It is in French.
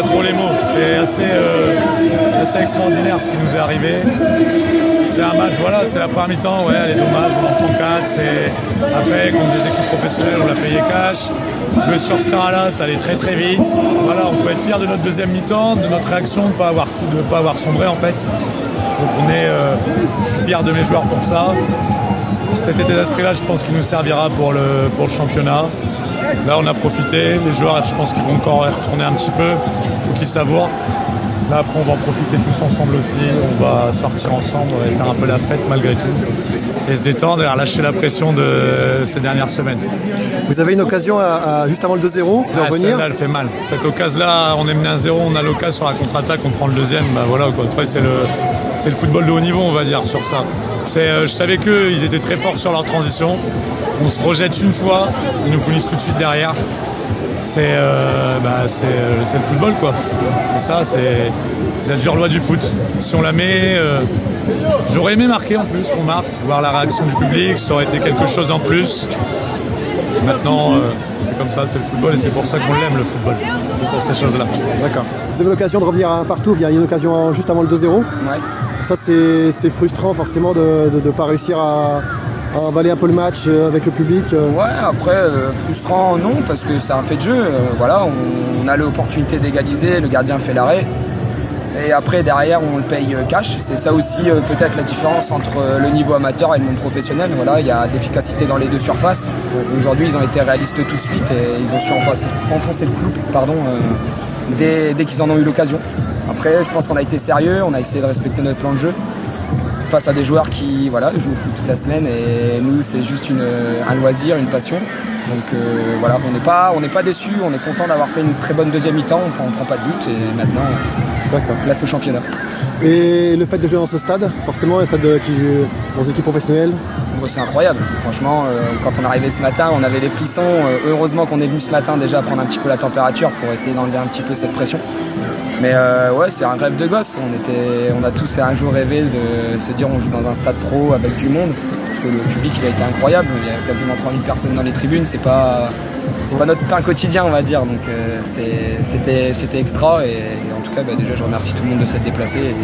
trop les mots. C'est assez extraordinaire ce qui nous est arrivé. C'est un match, voilà, c'est la première mi-temps, ouais, elle est dommage, on en prend 4. Après, contre des équipes professionnelles, on l'a payé cash. Jouer sur ce terrain-là, ça allait très très vite. Voilà, on peut être fier de notre deuxième mi-temps, de notre réaction, de ne pas avoir sombré en fait. Donc je suis fier de mes joueurs pour ça. Cet état d'esprit-là, je pense qu'il nous servira pour le championnat. Là, on a profité. Les joueurs, je pense qu'ils vont encore y retourner un petit peu. Il faut qu'ils savourent. Là, après, on va en profiter tous ensemble aussi. On va sortir ensemble, on va faire un peu la fête malgré tout. Et se détendre et relâcher la pression de ces dernières semaines. Vous avez une occasion juste avant le 2-0 de revenir. Celle-là, elle fait mal. Cette occasion-là, on est mené à 0, on a l'occasion sur la contre-attaque, on prend le deuxième. Bah, voilà, quoi. Après, c'est le football de haut niveau, on va dire, sur ça. Je savais qu'ils étaient très forts sur leur transition. On se projette une fois, ils nous punissent tout de suite derrière. C'est le football, quoi. C'est ça, c'est la dure loi du foot. Si on la met, j'aurais aimé marquer en plus qu'on marque, voir la réaction du public, ça aurait été quelque chose en plus. Maintenant, c'est comme ça, c'est le football et c'est pour ça qu'on l'aime, le football. C'est pour ces choses-là. D'accord. Vous avez l'occasion de revenir à un partout, il y a une occasion juste avant le 2-0. Ouais. Ça, c'est frustrant forcément de ne pas réussir à avaler un peu le match avec le public. Ouais, après, frustrant non, parce que c'est un fait de jeu. Voilà, on a l'opportunité d'égaliser, le gardien fait l'arrêt. Et après, derrière, on le paye cash. C'est ça aussi peut-être la différence entre le niveau amateur et le monde professionnel. Voilà, il y a d'efficacité dans les deux surfaces. Aujourd'hui, ils ont été réalistes tout de suite et ils ont su enfoncer le clou dès qu'ils en ont eu l'occasion. Après, je pense qu'on a été sérieux, on a essayé de respecter notre plan de jeu face à des joueurs qui jouent au foot toute la semaine et nous, c'est juste un loisir, une passion. Donc voilà, on n'est pas déçus, on est content d'avoir fait une très bonne deuxième mi-temps, on ne prend pas de but et maintenant place au championnat. Et le fait de jouer dans ce stade, forcément, un stade qui joue dans une équipe professionnelle, c'est incroyable, franchement, quand on est arrivé ce matin, on avait les frissons, heureusement qu'on est venu ce matin déjà prendre un petit peu la température pour essayer d'enlever un petit peu cette pression. Mais ouais, c'est un rêve de gosse, on a tous un jour rêvé de se dire on joue dans un stade pro avec du monde. Le public il a été incroyable, il y a quasiment 3000 personnes dans les tribunes, c'est pas notre pain quotidien on va dire, donc c'était extra et en tout cas déjà je remercie tout le monde de s'être déplacé et